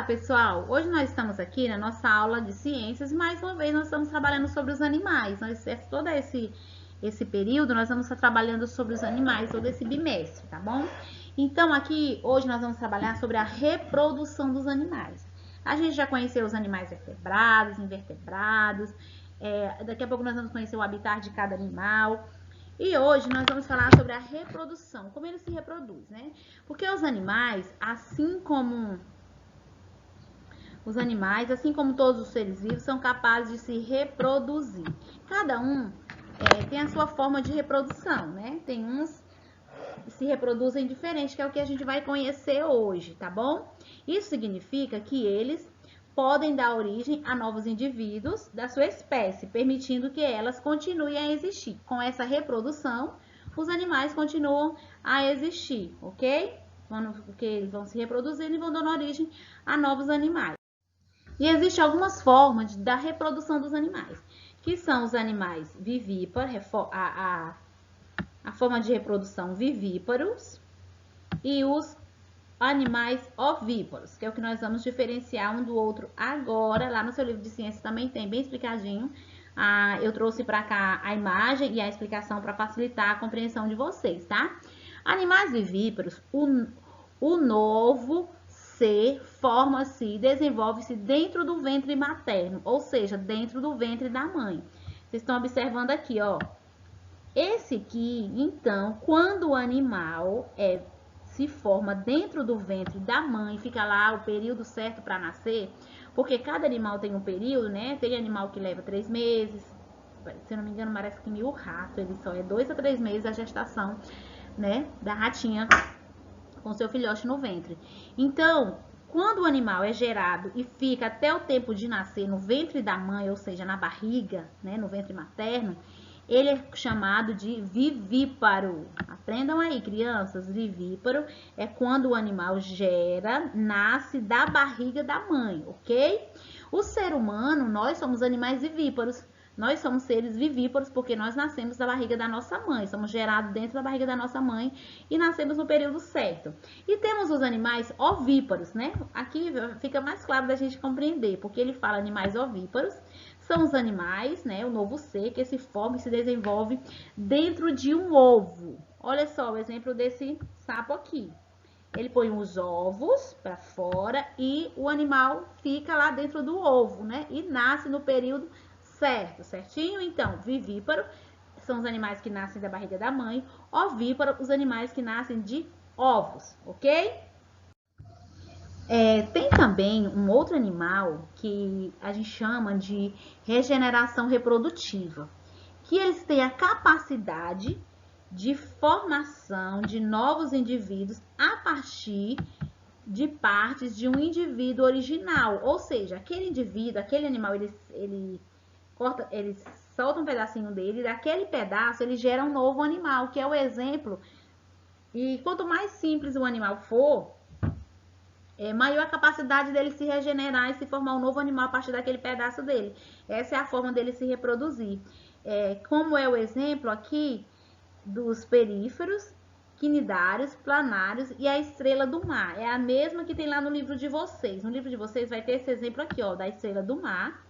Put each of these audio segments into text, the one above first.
pessoal! Hoje nós estamos aqui na nossa aula de ciências e mais uma vez nós estamos trabalhando sobre os animais. Todo esse período nós vamos estar trabalhando sobre os animais, todo esse bimestre, tá bom? Então aqui hoje nós vamos trabalhar sobre a reprodução dos animais. A gente já conheceu os animais vertebrados, invertebrados, daqui a pouco nós vamos conhecer o habitat de cada animal. E hoje nós vamos falar sobre a reprodução, como ele se reproduz, né? Porque os animais, assim como todos os seres vivos, são capazes de se reproduzir. Cada um tem a sua forma de reprodução, né? Tem uns que se reproduzem diferente, que é o que a gente vai conhecer hoje, tá bom? Isso significa que eles podem dar origem a novos indivíduos da sua espécie, permitindo que elas continuem a existir. Com essa reprodução, os animais continuam a existir, ok? Porque eles vão se reproduzindo e vão dando origem a novos animais. E existem algumas formas da reprodução dos animais, que são os animais vivíparos, a forma de reprodução vivíparos, e os animais ovíparos, que é o que nós vamos diferenciar um do outro agora. Lá no seu livro de ciências também tem bem explicadinho. Eu trouxe para cá a imagem e a explicação para facilitar a compreensão de vocês, tá? Animais vivíparos, o novo ser forma-se e desenvolve-se dentro do ventre materno, ou seja, dentro do ventre da mãe. Vocês estão observando aqui, ó. Esse aqui, então, quando o animal se forma dentro do ventre da mãe, fica lá o período certo para nascer, porque cada animal tem um período, né? Tem animal que leva 3 meses, se eu não me engano, parece que o rato, ele só é 2 a 3 meses a gestação, né? Da ratinha com seu filhote no ventre. Então, quando o animal é gerado e fica até o tempo de nascer no ventre da mãe, ou seja, na barriga, né? No ventre materno, ele é chamado de vivíparo. Aprendam aí, crianças. Vivíparo é quando o animal nasce da barriga da mãe, ok? O ser humano, nós somos animais vivíparos. Nós somos seres vivíparos porque nós nascemos da barriga da nossa mãe. Somos gerados dentro da barriga da nossa mãe e nascemos no período certo. E temos os animais ovíparos, né? Aqui fica mais claro da gente compreender, porque ele fala animais ovíparos. São os animais, né, o novo ser que se forma e se desenvolve dentro de um ovo. Olha só o exemplo desse sapo aqui. Ele põe os ovos para fora e o animal fica lá dentro do ovo, né? E nasce no período certo, certinho? Então, vivíparo são os animais que nascem da barriga da mãe. Ovíparo, os animais que nascem de ovos, ok? Tem também um outro animal que a gente chama de regeneração reprodutiva, que eles têm a capacidade de formação de novos indivíduos a partir de partes de um indivíduo original, ou seja, aquele indivíduo, aquele animal, ele solta um pedacinho dele, e daquele pedaço ele gera um novo animal, que é o exemplo. E quanto mais simples o animal for, maior a capacidade dele se regenerar e se formar um novo animal a partir daquele pedaço dele. Essa é a forma dele se reproduzir. Como é o exemplo aqui dos períferos, quinidários, planários e a estrela do mar. É a mesma que tem lá no livro de vocês. No livro de vocês vai ter esse exemplo aqui, ó, da estrela do mar,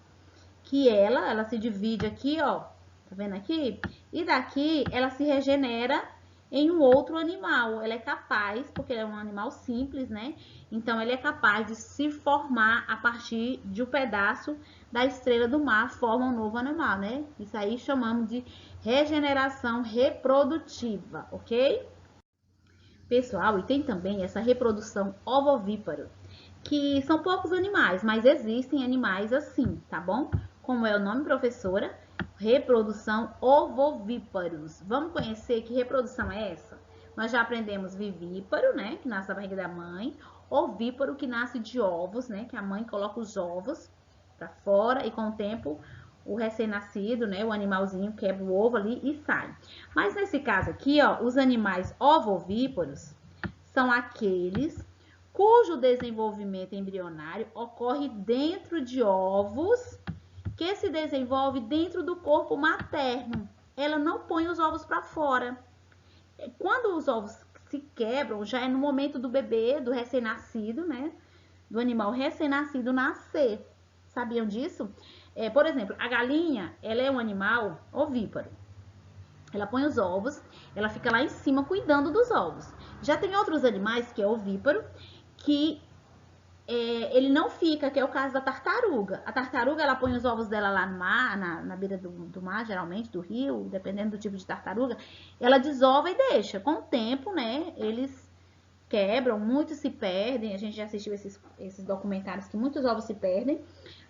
que ela se divide aqui, ó, tá vendo aqui? E daqui ela se regenera em um outro animal. Ela é capaz, porque ela é um animal simples, né? Então, ele é capaz de se formar a partir de um pedaço da estrela do mar, forma um novo animal, né? Isso aí chamamos de regeneração reprodutiva, ok? Pessoal, e tem também essa reprodução ovovíparo, que são poucos animais, mas existem animais assim, tá bom? Como é o nome, professora? Reprodução ovovíparos. Vamos conhecer que reprodução é essa? Nós já aprendemos vivíparo, né? Que nasce da barriga da mãe. Ovíparo, que nasce de ovos, né? Que a mãe coloca os ovos para fora e com o tempo o recém-nascido, né? O animalzinho quebra o ovo ali e sai. Mas nesse caso aqui, ó, os animais ovovíparos são aqueles cujo desenvolvimento embrionário ocorre dentro de ovos que se desenvolve dentro do corpo materno. Ela não põe os ovos para fora. Quando os ovos se quebram, já é no momento do bebê, do recém-nascido, né? do animal recém-nascido nascer. Sabiam disso? Por exemplo, a galinha, ela é um animal ovíparo. Ela põe os ovos, ela fica lá em cima cuidando dos ovos. Já tem outros animais que é ovíparo, que ele não fica, que é o caso da tartaruga. A tartaruga, ela põe os ovos dela lá no mar, na beira do mar, geralmente, do rio, dependendo do tipo de tartaruga. Ela desova e deixa. Com o tempo, né, eles quebram, muitos se perdem. A gente já assistiu esses documentários que muitos ovos se perdem,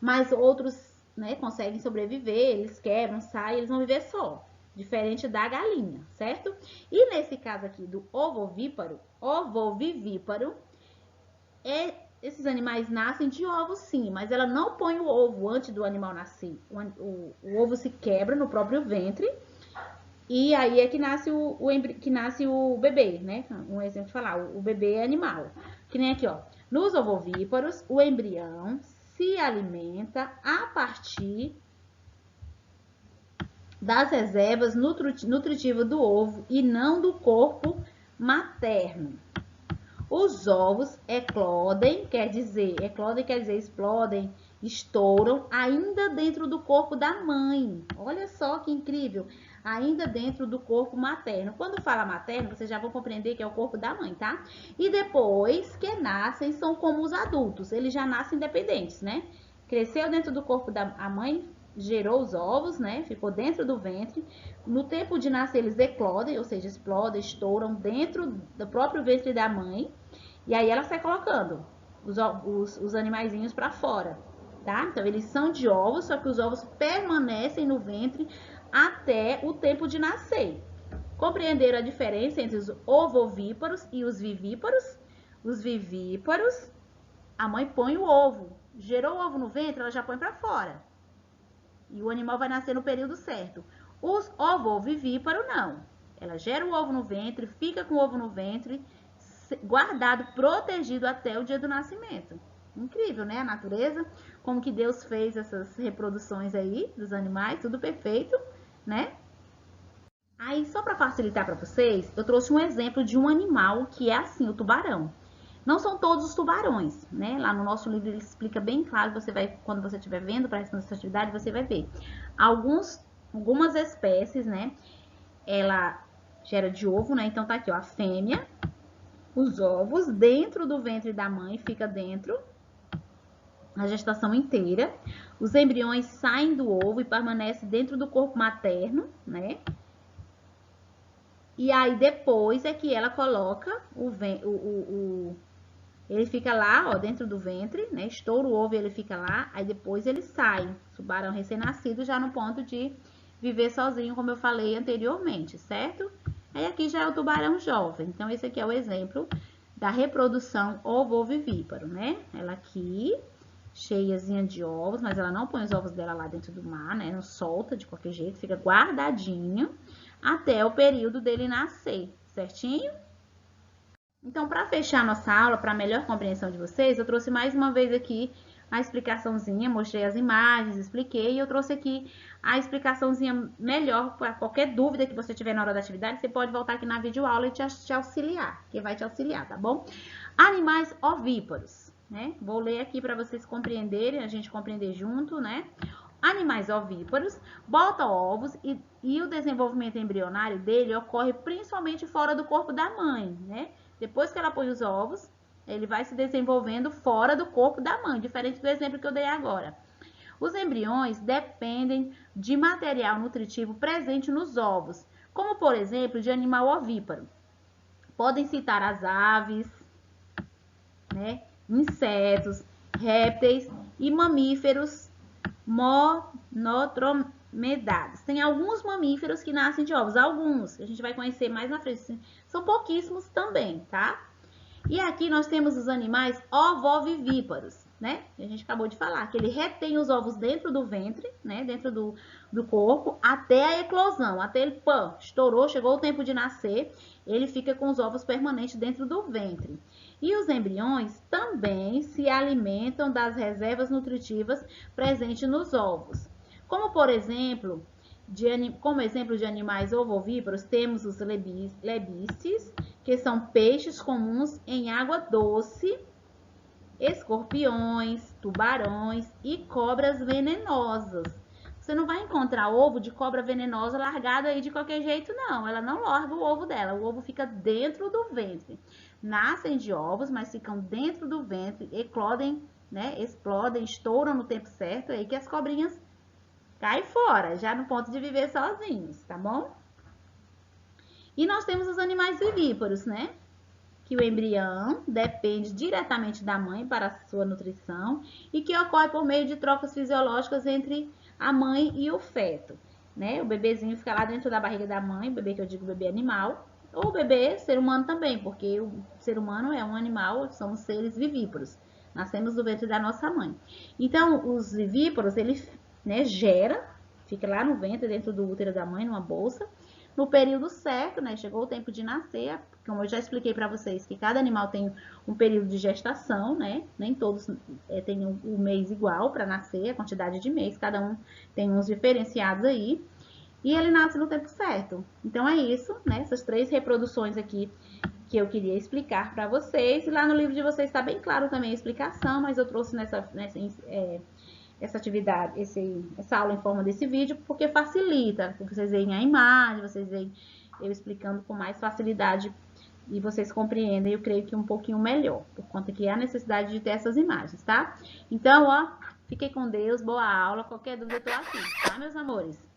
mas outros, né, conseguem sobreviver, eles quebram, saem, eles vão viver só. Diferente da galinha, certo? E nesse caso aqui do ovovivíparo, esses animais nascem de ovos, sim, mas ela não põe o ovo antes do animal nascer. O ovo se quebra no próprio ventre e aí é que nasce o bebê, né? Um exemplo de falar, o bebê é animal. Que nem aqui, ó. Nos ovovíparos, o embrião se alimenta a partir das reservas nutritivas do ovo e não do corpo materno. Os ovos eclodem quer dizer explodem, estouram ainda dentro do corpo da mãe. Olha só que incrível, ainda dentro do corpo materno. Quando fala materno, vocês já vão compreender que é o corpo da mãe, tá? E depois que nascem, são como os adultos, eles já nascem independentes, né? Cresceu dentro do corpo da mãe, gerou os ovos, né? Ficou dentro do ventre. No tempo de nascer, eles eclodem, ou seja, explodem, estouram dentro do próprio ventre da mãe. E aí ela sai colocando os animaizinhos para fora, tá? Então, eles são de ovos, só que os ovos permanecem no ventre até o tempo de nascer. Compreenderam a diferença entre os ovovíparos e os vivíparos? Os vivíparos, a mãe põe o ovo. Gerou o ovo no ventre, ela já põe para fora. E o animal vai nascer no período certo. Os ovovivíparos, não. Ela gera o ovo no ventre, fica com o ovo no ventre, guardado, protegido até o dia do nascimento. Incrível, né? A natureza, como que Deus fez essas reproduções aí dos animais, tudo perfeito, né? Aí, só para facilitar para vocês, eu trouxe um exemplo de um animal que é assim, o tubarão. Não são todos os tubarões, né? Lá no nosso livro ele explica bem claro, você vai, quando você estiver vendo para essa atividade, você vai ver. Algumas espécies, né? Ela gera de ovo, né? Então tá aqui, ó, a fêmea, os ovos dentro do ventre da mãe, fica dentro a gestação inteira. Os embriões saem do ovo e permanecem dentro do corpo materno, né? E aí depois é que ela coloca ele fica lá, ó, dentro do ventre, né? Estoura o ovo e ele fica lá, aí depois ele sai. O tubarão recém-nascido já no ponto de viver sozinho, como eu falei anteriormente, certo? Aí aqui já é o tubarão jovem. Então, esse aqui é o exemplo da reprodução ovovivíparo, né? Ela aqui, cheiazinha de ovos, mas ela não põe os ovos dela lá dentro do mar, né? Não solta de qualquer jeito, fica guardadinho até o período dele nascer, certinho? Então, para fechar nossa aula, para melhor compreensão de vocês, eu trouxe mais uma vez aqui a explicaçãozinha, mostrei as imagens, expliquei, e eu trouxe aqui a explicaçãozinha melhor para qualquer dúvida que você tiver na hora da atividade, você pode voltar aqui na videoaula e te auxiliar, que vai te auxiliar, tá bom? Animais ovíparos, né? Vou ler aqui para vocês compreenderem, a gente compreender junto, né? Animais ovíparos botam ovos e o desenvolvimento embrionário dele ocorre principalmente fora do corpo da mãe, né? Depois que ela põe os ovos, ele vai se desenvolvendo fora do corpo da mãe, diferente do exemplo que eu dei agora. Os embriões dependem de material nutritivo presente nos ovos, como por exemplo de animal ovíparo. Podem citar as aves, né, insetos, répteis e mamíferos monodromedários. Tem alguns mamíferos que nascem de ovos, alguns, que a gente vai conhecer mais na frente. São pouquíssimos também, tá? E aqui nós temos os animais ovovivíparos, né? A gente acabou de falar que ele retém os ovos dentro do ventre, né? Dentro do corpo, até a eclosão, até ele, pã, estourou, chegou o tempo de nascer, ele fica com os ovos permanentes dentro do ventre. E os embriões também se alimentam das reservas nutritivas presentes nos ovos. Como, por exemplo, como exemplo de animais ovovíparos, temos os lebíceos, que são peixes comuns em água doce escorpiões, tubarões e cobras venenosas. Você não vai encontrar ovo de cobra venenosa largado aí de qualquer jeito, não. Ela não larga o ovo dela. O ovo fica dentro do ventre. Nascem de ovos, mas ficam dentro do ventre, eclodem, né? Explodem, estouram no tempo certo, aí que as cobrinhas caem fora, já no ponto de viver sozinhos, tá bom? E nós temos os animais vivíparos, né? Que o embrião depende diretamente da mãe para a sua nutrição e que ocorre por meio de trocas fisiológicas entre a mãe e o feto, né? O bebezinho fica lá dentro da barriga da mãe, o bebê que eu digo bebê animal, ou bebê ser humano também, porque o ser humano é um animal, somos seres vivíparos, nascemos do ventre da nossa mãe. Então, os vivíparos, ele, né, gera, fica lá no ventre, dentro do útero da mãe, numa bolsa, no período certo, né? Chegou o tempo de nascer, como eu já expliquei para vocês, que cada animal tem um período de gestação, né? Nem todos têm o mês igual para nascer, a quantidade de mês, cada um tem uns diferenciados aí. E ele nasce no tempo certo. Então é isso, né? Essas 3 reproduções aqui que eu queria explicar para vocês. E lá no livro de vocês está bem claro também a explicação, mas eu trouxe essa atividade, essa aula em forma desse vídeo, porque facilita, porque vocês veem a imagem, vocês veem eu explicando com mais facilidade e vocês compreendem, eu creio que um pouquinho melhor, por conta que há necessidade de ter essas imagens, tá? Então, ó, fiquem com Deus, boa aula, qualquer dúvida eu tô aqui, tá, meus amores?